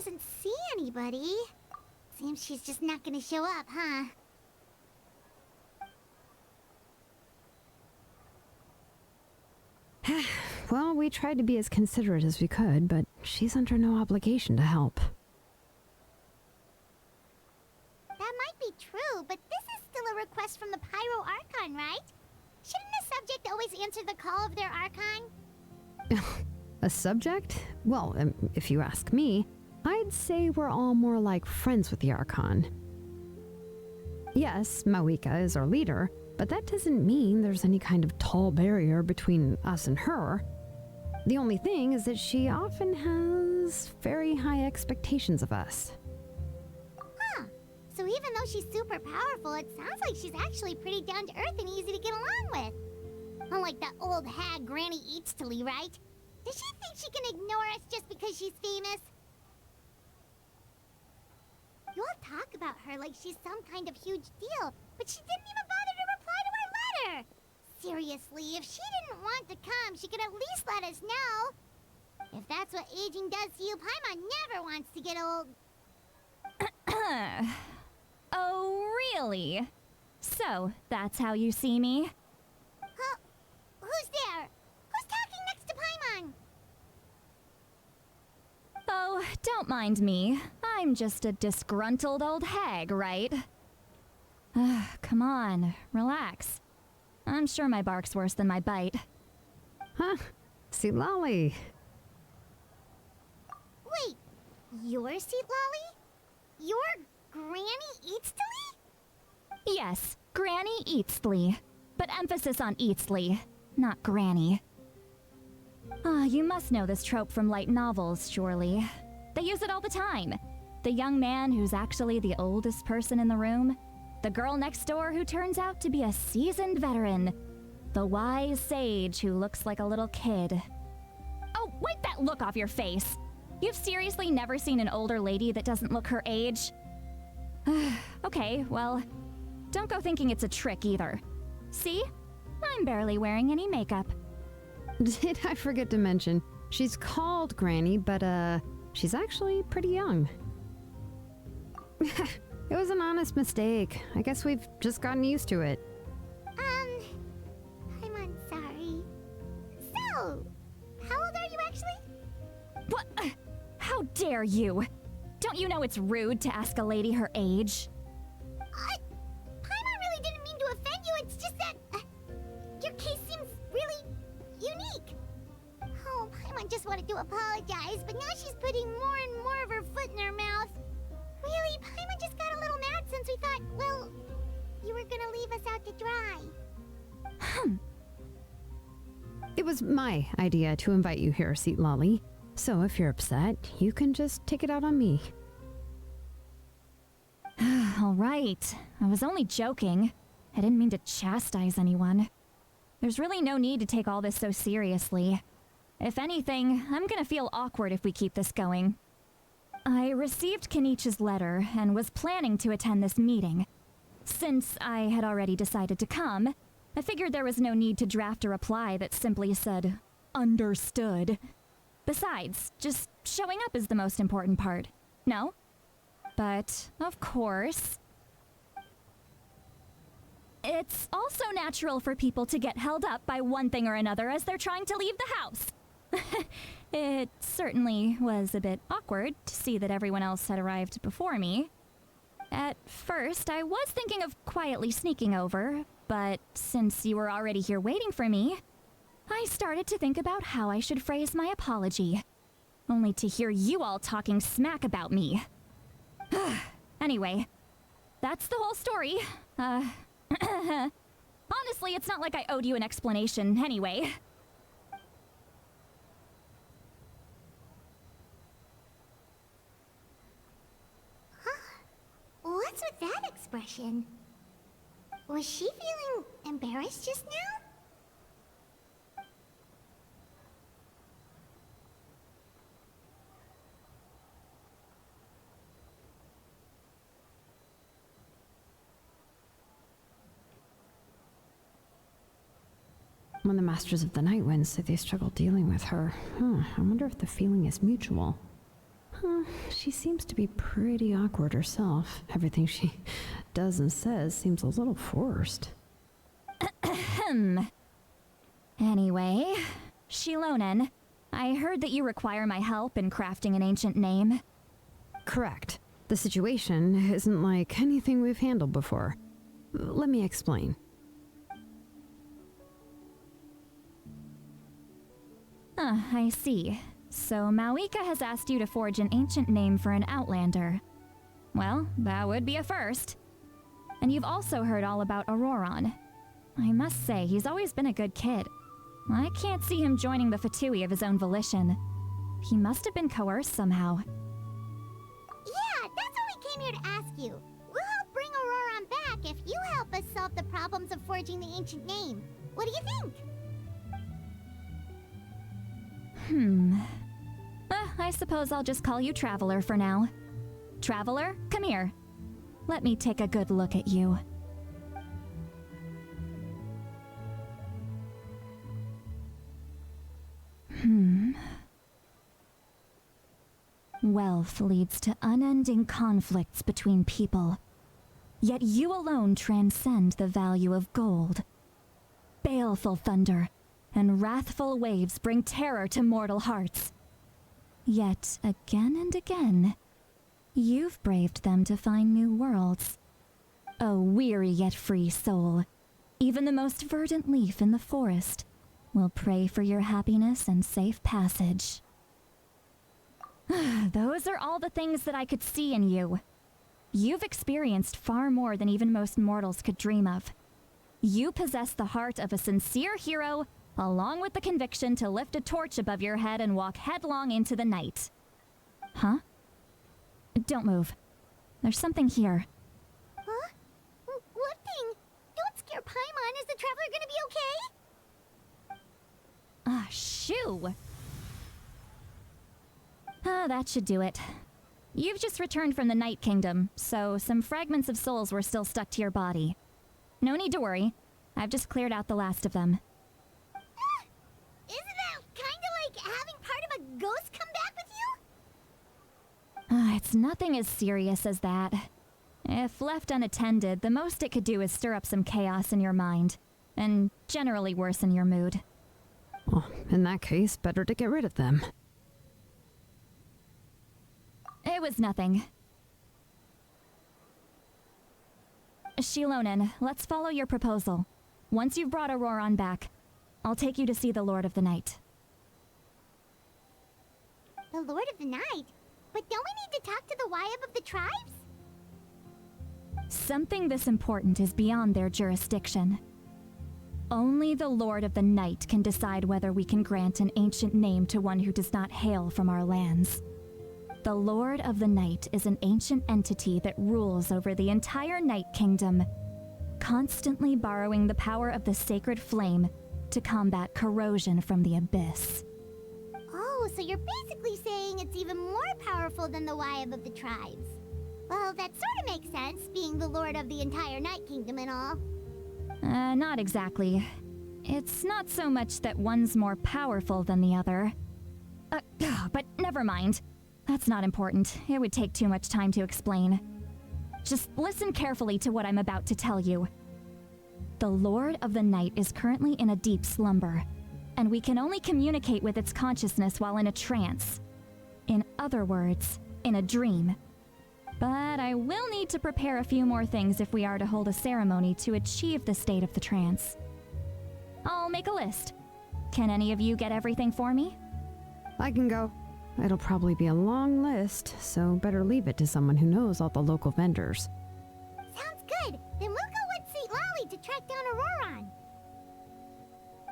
doesn't see anybody. Seems she's just not gonna show up, huh? Well, we tried to be as considerate as we could, but she's under no obligation to help. That might be true, but this is still a request from the Pyro Archon, right? Shouldn't a subject always answer the call of their Archon? A subject? Well, if you ask me, I'd say we're all more like friends with the Archon. Yes, Mawika is our leader, but that doesn't mean there's any kind of tall barrier between us and her. The only thing is that she often has very high expectations of us. Huh. So even though she's super powerful, it sounds like she's actually pretty down to earth and easy to get along with. Unlike that old hag Granny Itztli, right? Does she think she can ignore us just because she's famous? You all talk about her like she's some kind of huge deal, but she didn't even bother to reply to our letter! Seriously, if she didn't want to come, she could at least let us know. If that's what aging does to you, Paimon never wants to get old. Oh, really? So, that's how you see me? Huh? Who's there? Who's talking next to Paimon? Oh, don't mind me. I'm just a disgruntled old hag, right? Come on, relax. I'm sure my bark's worse than my bite. Huh? Citlali. Wait, you're Citlali? You're Granny Itztli? Yes, Granny Itztli. But emphasis on Itztli, not Granny. You must know this trope from light novels, surely. They use it all the time. The young man who's actually the oldest person in the room. The girl next door who turns out to be a seasoned veteran. The wise sage who looks like a little kid. Oh, wipe that look off your face! You've seriously never seen an older lady that doesn't look her age? Okay, well, don't go thinking it's a trick either. See? I'm barely wearing any makeup. Did I forget to mention, she's called Granny, but she's actually pretty young. It was an honest mistake. I guess we've just gotten used to it. I'm sorry. So, how old are you actually? What? How dare you? Don't you know it's rude to ask a lady her age? Paimon really didn't mean to offend you, it's just that your case seems really unique. Oh, Paimon just wanted to apologize, but now she's putting more and more of her foot in her mouth. Really, Paimon just got a little mad since we thought, well, you were gonna leave us out to dry. It was my idea to invite you here, Citlali. So if you're upset, you can just take it out on me. All right. I was only joking. I didn't mean to chastise anyone. There's really no need to take all this so seriously. If anything, I'm gonna feel awkward if we keep this going. I received Kenichi's letter and was planning to attend this meeting. Since I had already decided to come, I figured there was no need to draft a reply that simply said, "Understood." Besides, just showing up is the most important part, no? But, of course, it's also natural for people to get held up by one thing or another as they're trying to leave the house. It certainly was a bit awkward to see that everyone else had arrived before me. At first, I was thinking of quietly sneaking over, but since you were already here waiting for me, I started to think about how I should phrase my apology, only to hear you all talking smack about me. Anyway, that's the whole story. Honestly, it's not like I owed you an explanation anyway. What's with that expression? Was she feeling embarrassed just now? When the Masters of the Night Wind said they struggled dealing with her, I wonder if the feeling is mutual. She seems to be pretty awkward herself. Everything she does and says seems a little forced. Anyway, Shilonen, I heard that you require my help in crafting an ancient name. Correct. The situation isn't like anything we've handled before. Let me explain. I see. So Mawika has asked you to forge an ancient name for an outlander. Well, that would be a first. And you've also heard all about Ororon. I must say, he's always been a good kid. I can't see him joining the Fatui of his own volition. He must have been coerced somehow. Yeah, that's why we came here to ask you. We'll help bring Ororon back if you help us solve the problems of forging the ancient name. What do you think? I suppose I'll just call you Traveler for now. Traveler, come here. Let me take a good look at you. Wealth leads to unending conflicts between people. Yet you alone transcend the value of gold. Baleful thunder and wrathful waves bring terror to mortal hearts. Yet again and again, you've braved them to find new worlds. O weary yet free soul, even the most verdant leaf in the forest will pray for your happiness and safe passage. Those are all the things that I could see in you. You've experienced far more than even most mortals could dream of. You possess the heart of a sincere hero, along with the conviction to lift a torch above your head and walk headlong into the night. Huh? Don't move. There's something here. Huh? What thing? Don't scare Paimon. Is the traveler gonna be okay? Shoo! That should do it. You've just returned from the Night Kingdom, so some fragments of souls were still stuck to your body. No need to worry. I've just cleared out the last of them. Isn't that kinda like having part of a ghost come back with you? It's nothing as serious as that. If left unattended, the most it could do is stir up some chaos in your mind, and generally worsen your mood. Well, in that case, better to get rid of them. It was nothing. Shilonen, let's follow your proposal. Once you've brought Ororon back, I'll take you to see the Lord of the Night. The Lord of the Night? But don't we need to talk to the Wyab of the tribes? Something this important is beyond their jurisdiction. Only the Lord of the Night can decide whether we can grant an ancient name to one who does not hail from our lands. The Lord of the Night is an ancient entity that rules over the entire Night Kingdom, constantly borrowing the power of the sacred flame to combat corrosion from the abyss. Oh, so you're basically saying it's even more powerful than the Wyab of the tribes. Well, that sort of makes sense, being the lord of the entire Night Kingdom and all. Not exactly. It's not so much that one's more powerful than the other. But never mind. That's not important. It would take too much time to explain. Just listen carefully to what I'm about to tell you. The Lord of the Night is currently in a deep slumber, and we can only communicate with its consciousness while in a trance. In other words, in a dream. But I will need to prepare a few more things if we are to hold a ceremony to achieve the state of the trance. I'll make a list. Can any of you get everything for me? I can go. It'll probably be a long list, so better leave it to someone who knows all the local vendors. Sounds good. Then we'll go with Citlali to track down Ororon.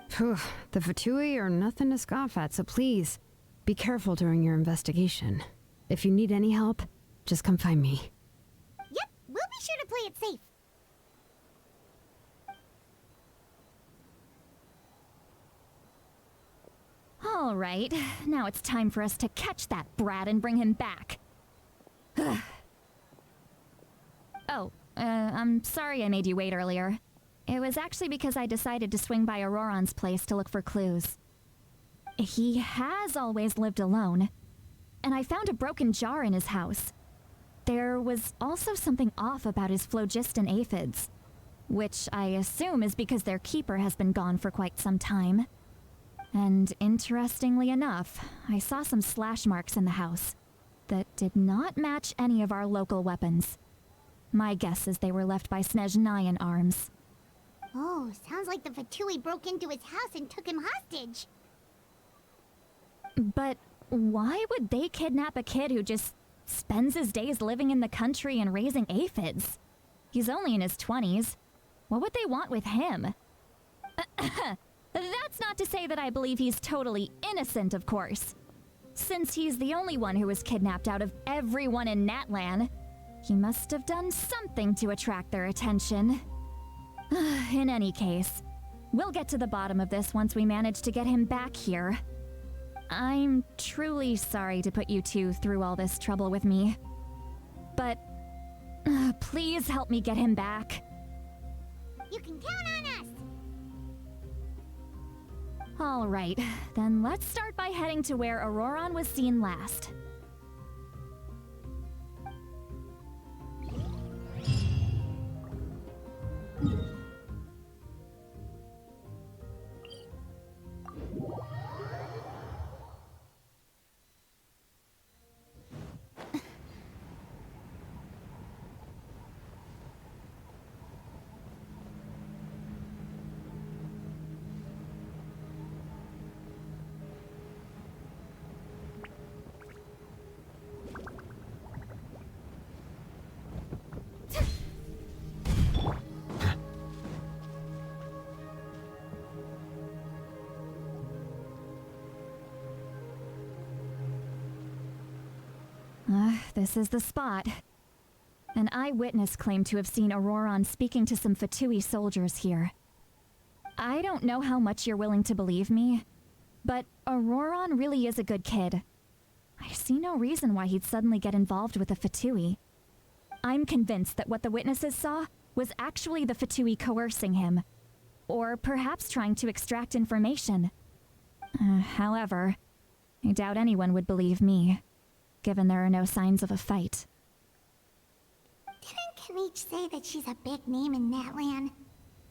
Phew, the Fatui are nothing to scoff at, so please, be careful during your investigation. If you need any help, just come find me. Yep, we'll be sure to play it safe. All right, now it's time for us to catch that brat and bring him back. I'm sorry I made you wait earlier. It was actually because I decided to swing by Auroron's place to look for clues. He has always lived alone. and I found a broken jar in his house. There was also something off about his phlogiston aphids, which I assume is because their keeper has been gone for quite some time. And interestingly enough, I saw some slash marks in the house that did not match any of our local weapons. My guess is they were left by Snezhnayan arms. Oh, sounds like the Fatui broke into his house and took him hostage. But why would they kidnap a kid who just spends his days living in the country and raising aphids? He's only in his 20s. What would they want with him? That's not to say that I believe he's totally innocent, of course. Since he's the only one who was kidnapped out of everyone in Natlan, he must have done something to attract their attention. In any case, we'll get to the bottom of this once we manage to get him back here. I'm truly sorry to put you two through all this trouble with me. But please help me get him back. You can count on us! All right, then let's start by heading to where Ororon was seen last. This is the spot. An eyewitness claimed to have seen Ororon speaking to some Fatui soldiers here. I don't know how much you're willing to believe me, but Ororon really is a good kid. I see no reason why he'd suddenly get involved with a Fatui. I'm convinced that what the witnesses saw was actually the Fatui coercing him, or perhaps trying to extract information. However, I doubt anyone would believe me, given there are no signs of a fight. Didn't Kanich say that she's a big name in Natlan?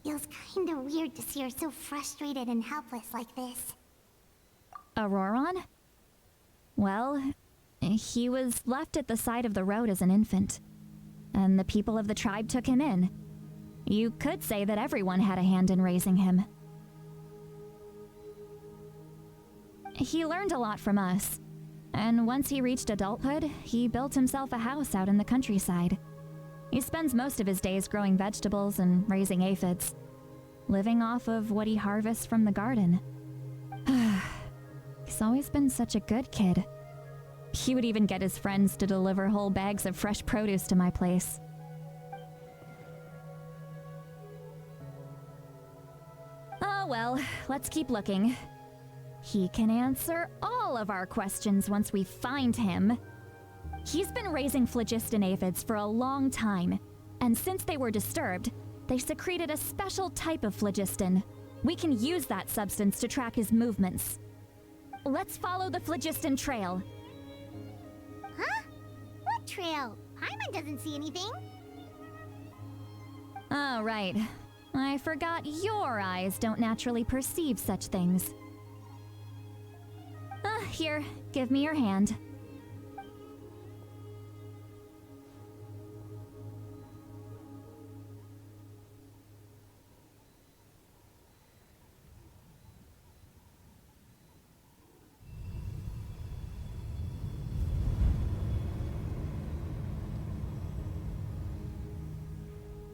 Feels kinda weird to see her so frustrated and helpless like this. Ororon? Well, he was left at the side of the road as an infant, and the people of the tribe took him in. You could say that everyone had a hand in raising him. He learned a lot from us, and once he reached adulthood, he built himself a house out in the countryside. He spends most of his days growing vegetables and raising aphids, living off of what he harvests from the garden. He's always been such a good kid. He would even get his friends to deliver whole bags of fresh produce to my place. Oh well, let's keep looking. He can answer all of our questions once we find him. He's been raising phlogiston aphids for a long time, and since they were disturbed, they secreted a special type of phlogiston. We can use that substance to track his movements. Let's follow the phlogiston trail. Huh? What trail? Paimon doesn't see anything. Oh, right. I forgot your eyes don't naturally perceive such things. Here, give me your hand.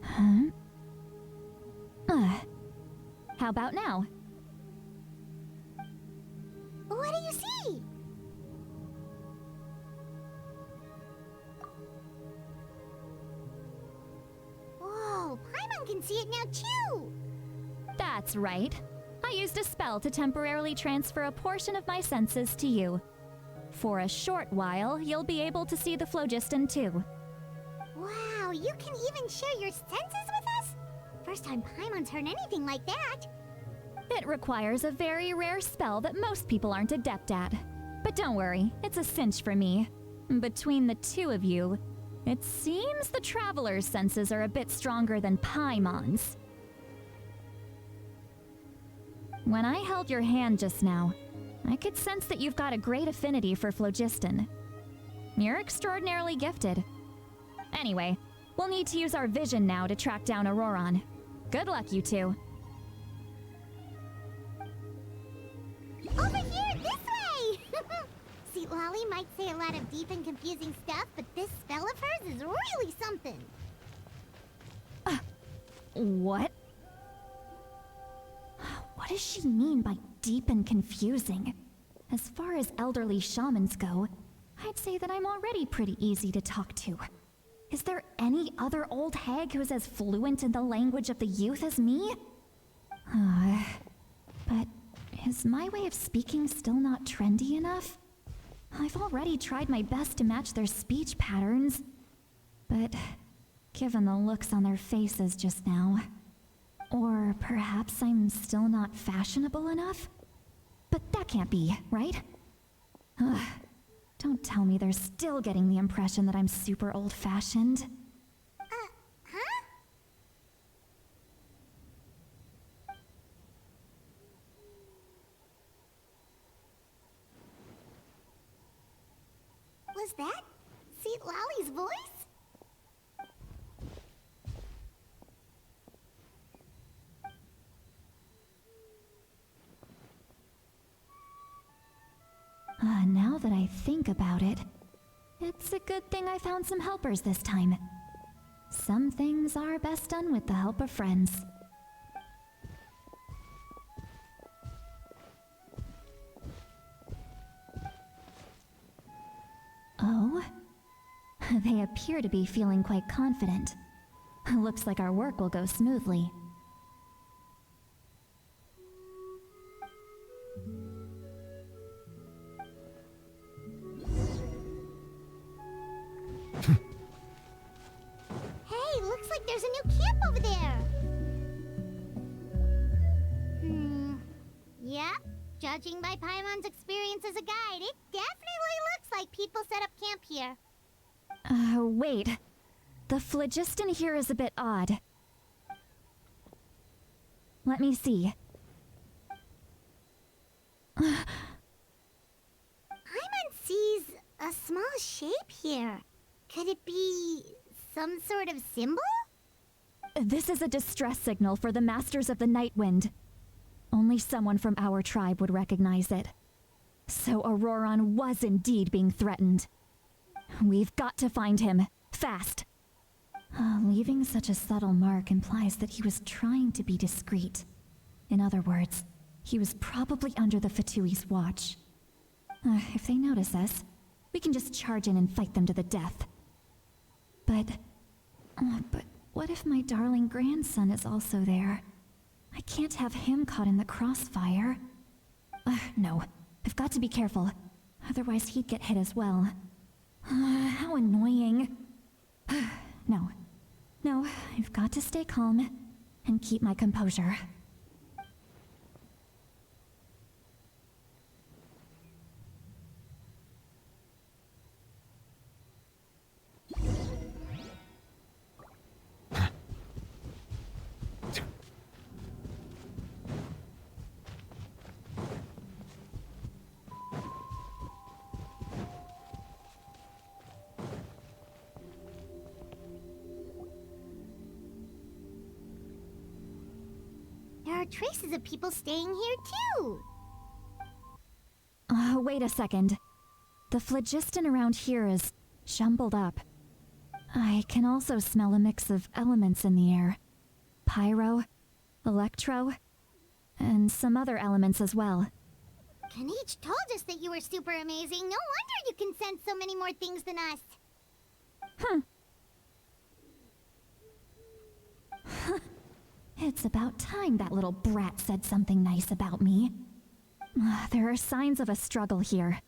Huh? How about now? What do you see? Whoa, Paimon can see it now too! That's right. I used a spell to temporarily transfer a portion of my senses to you. For a short while, you'll be able to see the phlogiston too. Wow, you can even share your senses with us? First time Paimon's heard anything like that. It requires a very rare spell that most people aren't adept at. But don't worry, it's a cinch for me. Between the two of you, it seems the Traveler's senses are a bit stronger than Paimon's. When I held your hand just now, I could sense that you've got a great affinity for phlogiston. You're extraordinarily gifted. Anyway, we'll need to use our vision now to track down Ororon. Good luck, you two. Over here, this way! Citlali might say a lot of deep and confusing stuff, but this spell of hers is really something. What? What does she mean by deep and confusing? As far as elderly shamans go, I'd say that I'm already pretty easy to talk to. Is there any other old hag who's as fluent in the language of the youth as me? But is my way of speaking still not trendy enough? I've already tried my best to match their speech patterns, but given the looks on their faces just now, or perhaps I'm still not fashionable enough? But that can't be, right? Don't tell me they're still getting the impression that I'm super old-fashioned. Huh? Was that Citlali's voice? Now that I think about it, it's a good thing I found some helpers this time. Some things are best done with the help of friends. Oh? They appear to be feeling quite confident. Looks like our work will go smoothly. Hey, looks like there's a new camp over there. Yep. Judging by Paimon's experience as a guide, it definitely looks like people set up camp here. Wait. The phlogiston here is a bit odd. Let me see. Paimon sees a small shape here. Could it be some sort of symbol? This is a distress signal for the Masters of the Night Wind. Only someone from our tribe would recognize it. So Ororon was indeed being threatened. We've got to find him. Fast. Leaving such a subtle mark implies that he was trying to be discreet. In other words, he was probably under the Fatui's watch. If they notice us, we can just charge in and fight them to the death. But what if my darling grandson is also there? I can't have him caught in the crossfire. No, I've got to be careful. Otherwise he'd get hit as well. How annoying. No, I've got to stay calm and keep my composure. There are traces of people staying here too. Wait a second. The phlogiston around here is jumbled up. I can also smell a mix of elements in the air. Pyro, electro, and some other elements as well. Kanich told us that you were super amazing. No wonder you can sense so many more things than us. It's about time that little brat said something nice about me. There are signs of a struggle here.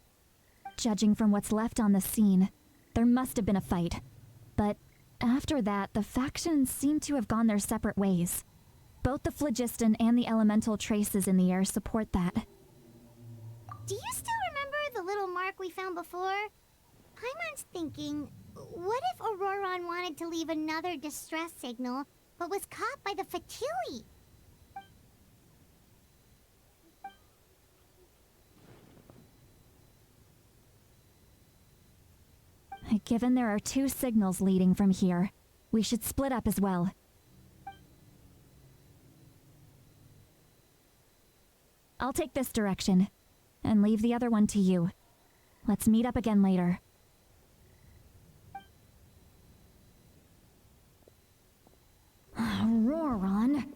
Judging from what's left on the scene, there must have been a fight. But after that, the factions seem to have gone their separate ways. Both the phlogiston and the elemental traces in the air support that. Do you still remember the little artifact we found before? Paimon's thinking, what if Ororon wanted to leave another distress signal, but was caught by the Fatui? Given there are 2 signals leading from here, we should split up as well. I'll take this direction, and leave the other one to you. Let's meet up again later. Ororon,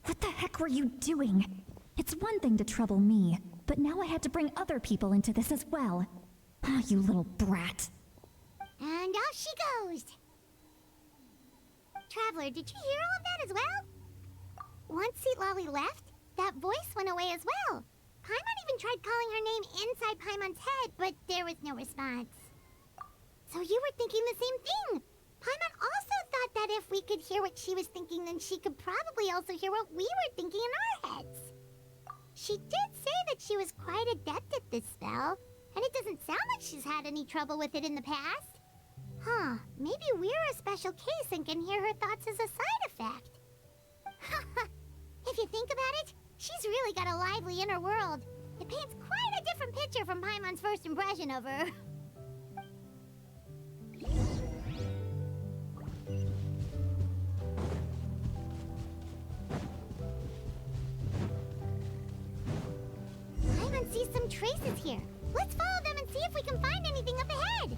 what the heck were you doing? It's one thing to trouble me, but now I had to bring other people into this as well. Ah, you little brat. And off she goes! Traveler, did you hear all of that as well? Once Citlali left, that voice went away as well. Paimon even tried calling her name inside Paimon's head, but there was no response. So you were thinking the same thing! Paimon also thought that if we could hear what she was thinking, then she could probably also hear what we were thinking in our heads. She did say that she was quite adept at this spell, and it doesn't sound like she's had any trouble with it in the past. Huh, maybe we're a special case and can hear her thoughts as a side effect. If you think about it, she's really got a lively inner world. It paints quite a different picture from Paimon's first impression of her. Paimon sees some traces here. Let's follow them and see if we can find anything up ahead.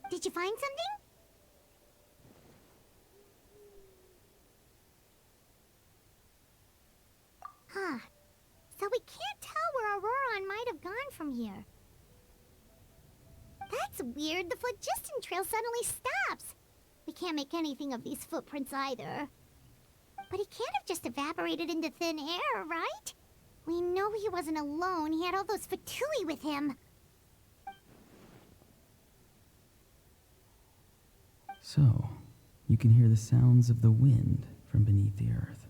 Did you find something? Huh. So we can't tell where Ororon might have gone from here. That's weird. The phlogiston trail suddenly stops. We can't make anything of these footprints either. But he can't have just evaporated into thin air, right? We know he wasn't alone. He had all those Fatui with him. So, you can hear the sounds of the wind from beneath the earth.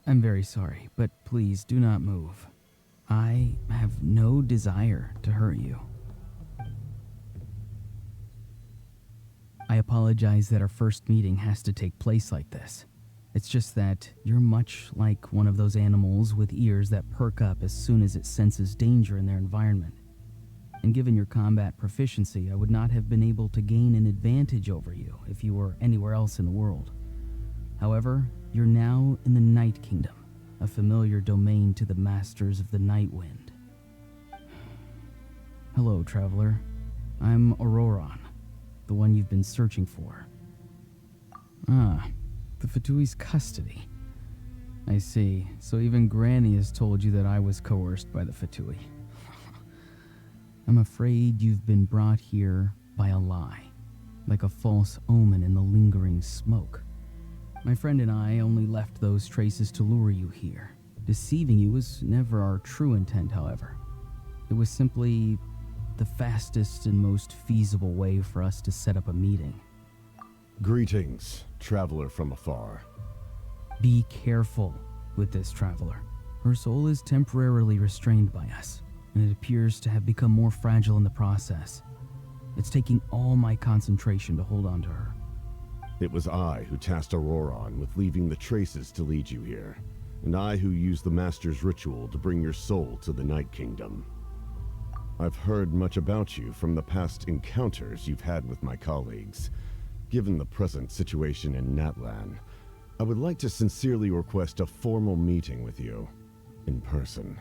I'm very sorry, but please do not move. I have no desire to hurt you. I apologize that our first meeting has to take place like this. It's just that you're much like one of those animals with ears that perk up as soon as it senses danger in their environment. And given your combat proficiency, I would not have been able to gain an advantage over you if you were anywhere else in the world. However, you're now in the Night Kingdom, a familiar domain to the masters of the Night Wind. Hello, traveler. I'm Ororon, the one you've been searching for. Ah, the Fatui's custody. I see. So even Granny has told you that I was coerced by the Fatui. I'm afraid you've been brought here by a lie, like a false omen in the lingering smoke. My friend and I only left those traces to lure you here. Deceiving you was never our true intent, however. It was simply the fastest and most feasible way for us to set up a meeting. Greetings, traveler from afar. Be careful with this traveler. Her soul is temporarily restrained by us, and it appears to have become more fragile in the process. It's taking all my concentration to hold on to her. It was I who tasked Ororon with leaving the traces to lead you here. and I who use the Master's ritual to bring your soul to the Night Kingdom. I've heard much about you from the past encounters you've had with my colleagues. Given the present situation in Natlan, I would like to sincerely request a formal meeting with you, in person.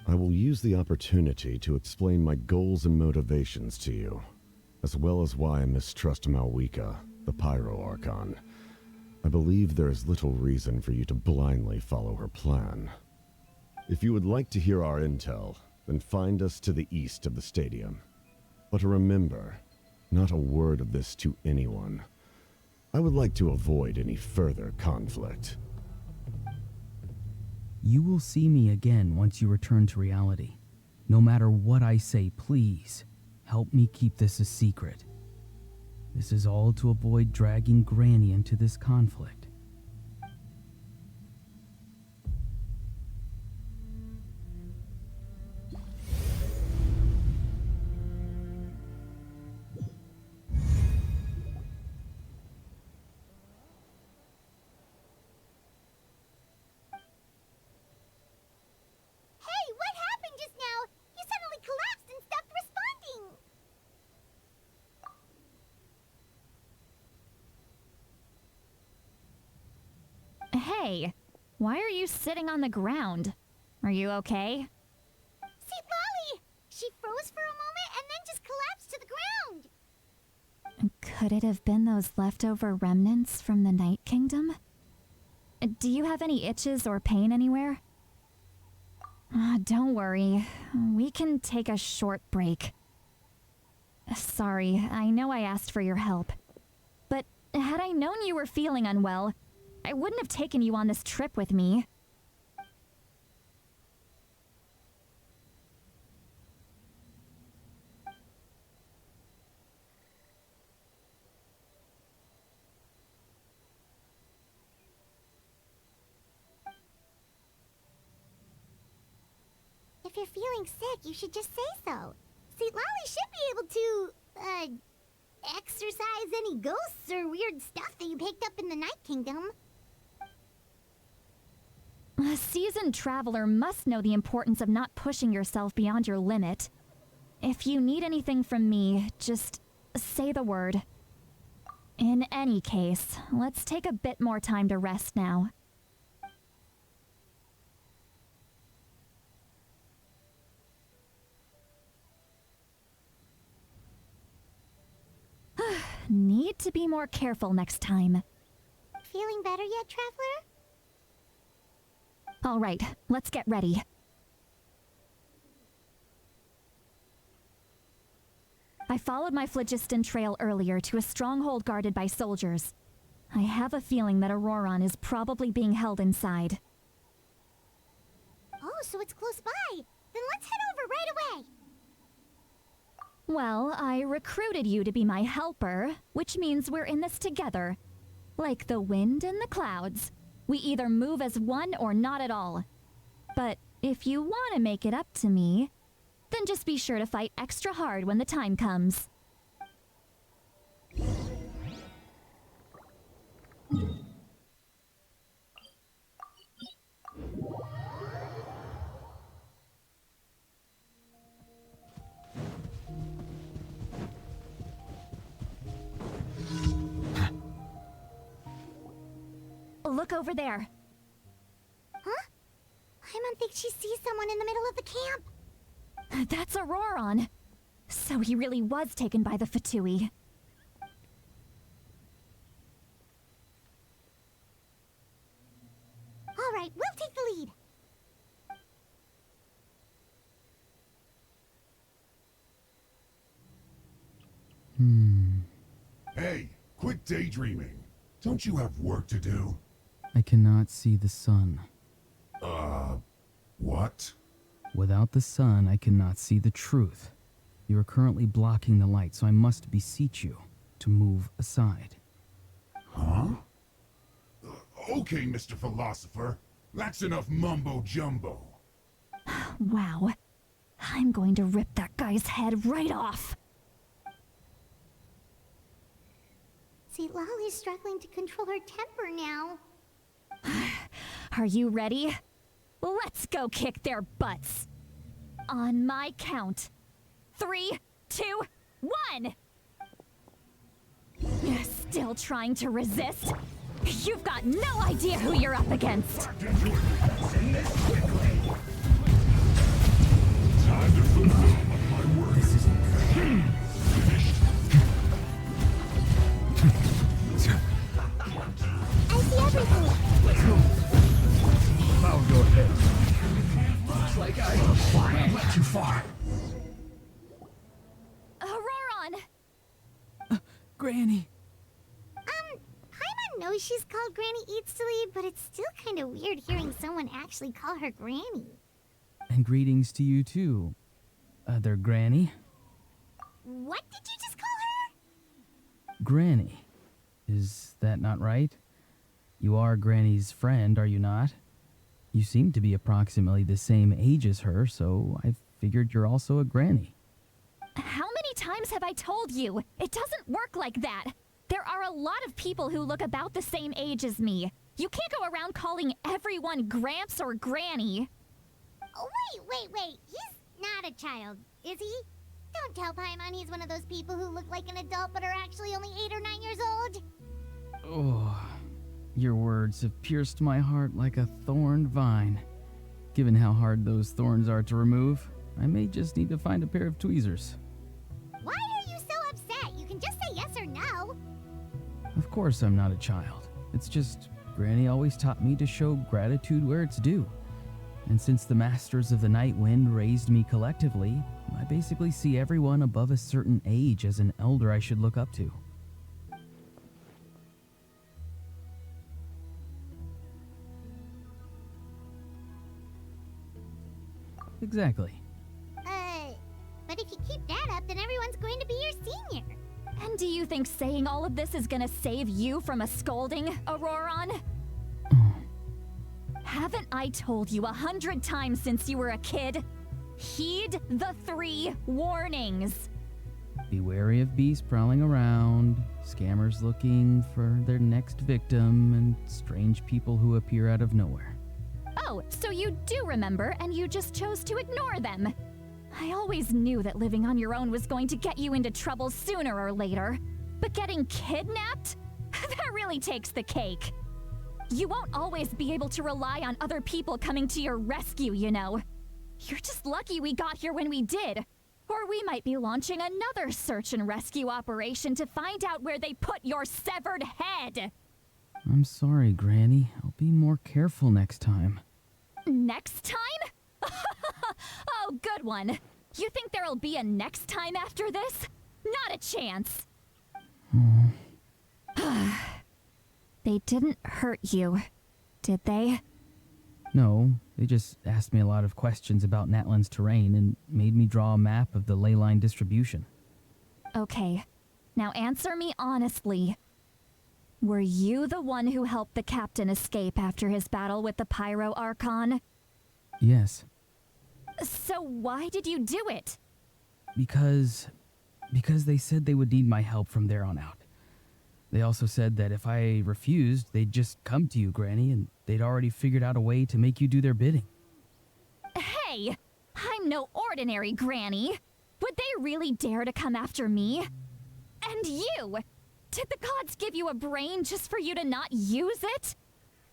I will use the opportunity to explain my goals and motivations to you, as well as why I mistrust Malwika, the Pyro Archon. I believe there is little reason for you to blindly follow her plan. If you would like to hear our intel, then find us to the east of the stadium. But remember, not a word of this to anyone. I would like to avoid any further conflict. You will see me again once you return to reality. No matter what I say, please, help me keep this a secret. This is all to avoid dragging Granny into this conflict. Hey, what happened just now? You suddenly collapsed and stopped responding. Hey, why are you sitting on the ground? Are you okay? Citlali! She froze for a moment and then just collapsed to the ground. Could it have been those leftover remnants from the Night Kingdom? Do you have any itches or pain anywhere? Don't worry. We can take a short break. Sorry, I know I asked for your help. But had I known you were feeling unwell, I wouldn't have taken you on this trip with me. If you're feeling sick, you should just say so. Citlali should be able to, exorcise any ghosts or weird stuff that you picked up in the Night Kingdom. A seasoned traveler must know the importance of not pushing yourself beyond your limit. If you need anything from me, just say the word. In any case, let's take a bit more time to rest now. Need to be more careful next time. Feeling better yet, traveler? All right, let's get ready. I followed my phlogiston trail earlier to a stronghold guarded by soldiers. I have a feeling that Ororon is probably being held inside. Oh, so it's close by. Then let's head over right away. Well, I recruited you to be my helper, which means we're in this together. Like the wind and the clouds. We either move as one or not at all. But if you want to make it up to me, then just be sure to fight extra hard when the time comes. Look over there. Huh? Paimon thinks she sees someone in the middle of the camp. That's Ororon. So he really was taken by the Fatui. All right, we'll take the lead. Hey, quit daydreaming. Don't you have work to do? I cannot see the sun. What? Without the sun, I cannot see the truth. You are currently blocking the light, so I must beseech you to move aside. Huh? Okay, Mr. Philosopher. That's enough mumbo-jumbo. Wow. I'm going to rip that guy's head right off. Citlali's struggling to control her temper now. Are you ready? Let's go kick their butts. On my count. 3, 2, 1! You're still trying to resist? You've got no idea who you're up against. Time to fulfill my work. This is finished. I see everything. Bow your head. Looks like I went too far. Ororon! Granny! Paimon knows she's called Granny Itztli, but it's still kind of weird hearing someone actually call her Granny. And greetings to you too, other Granny. What did you just call her? Granny. Is that not right? You are Granny's friend, are you not? You seem to be approximately the same age as her, so I figured you're also a Granny. How many times have I told you? It doesn't work like that. There are a lot of people who look about the same age as me. You can't go around calling everyone Gramps or Granny. Oh, wait. He's not a child, is he? Don't tell Paimon he's one of those people who look like an adult but are actually only 8 or 9 years old. Oh, your words have pierced my heart like a thorned vine. Given how hard those thorns are to remove, I may just need to find a pair of tweezers. Why are you so upset? You can just say yes or no. Of course I'm not a child. It's just Granny always taught me to show gratitude where it's due. And since the Masters of the Night Wind raised me collectively, I basically see everyone above a certain age as an elder I should look up to. Exactly. But if you keep that up, then everyone's going to be your senior. And do you think saying all of this is gonna save you from a scolding, Ororon? Haven't I told you 100 times since you were a kid? Heed the 3 warnings. Be wary of beasts prowling around, scammers looking for their next victim, and strange people who appear out of nowhere. Oh, so you do remember, and you just chose to ignore them. I always knew that living on your own was going to get you into trouble sooner or later. But getting kidnapped? That really takes the cake. You won't always be able to rely on other people coming to your rescue, you know. You're just lucky we got here when we did. Or we might be launching another search and rescue operation to find out where they put your severed head. I'm sorry, Granny. I'll be more careful next time. Next time? Oh, good one. You think there'll be a next time after this? Not a chance. They didn't hurt you, did they? No, they just asked me a lot of questions about Natlan's terrain and made me draw a map of the ley line distribution. Okay, now answer me honestly. Were you the one who helped the captain escape after his battle with the Pyro Archon? Yes. So why did you do it? Because they said they would need my help from there on out. They also said that if I refused, they'd just come to you, Granny, and they'd already figured out a way to make you do their bidding. Hey, I'm no ordinary Granny. Would they really dare to come after me? And you! Did the gods give you a brain just for you to not use it?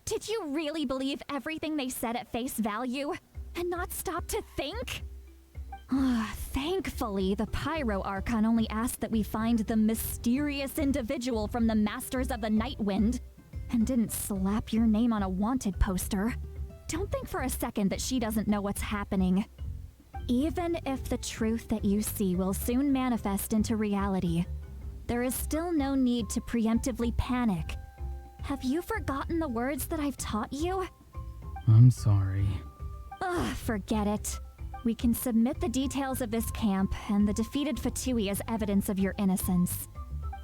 Did you really believe everything they said at face value and not stop to think? Thankfully, the Pyro Archon only asked that we find the mysterious individual from the Masters of the Night Wind and didn't slap your name on a wanted poster. Don't think for a second that she doesn't know what's happening. Even if the truth that you see will soon manifest into reality, there is still no need to preemptively panic. Have you forgotten the words that I've taught you? I'm sorry. Forget it. We can submit the details of this camp and the defeated Fatui as evidence of your innocence.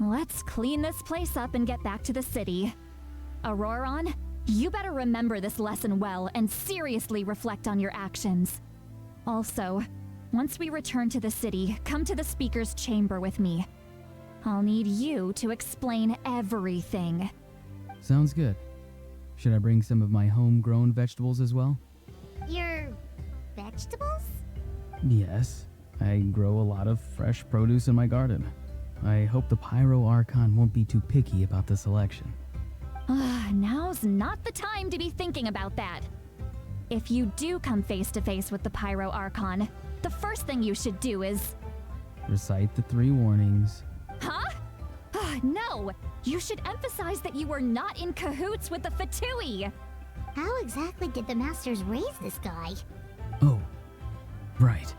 Let's clean this place up and get back to the city. Ororon, you better remember this lesson well and seriously reflect on your actions. Also, once we return to the city, come to the speaker's chamber with me. I'll need you to explain everything. Sounds good. Should I bring some of my homegrown vegetables as well? Your vegetables? Yes, I grow a lot of fresh produce in my garden. I hope the Pyro Archon won't be too picky about the selection. Now's not the time to be thinking about that. If you do come face to face with the Pyro Archon, the first thing you should do is... Recite the 3 warnings. Huh? No! You should emphasize that you were not in cahoots with the Fatui! How exactly did the Masters raise this guy? Oh, right.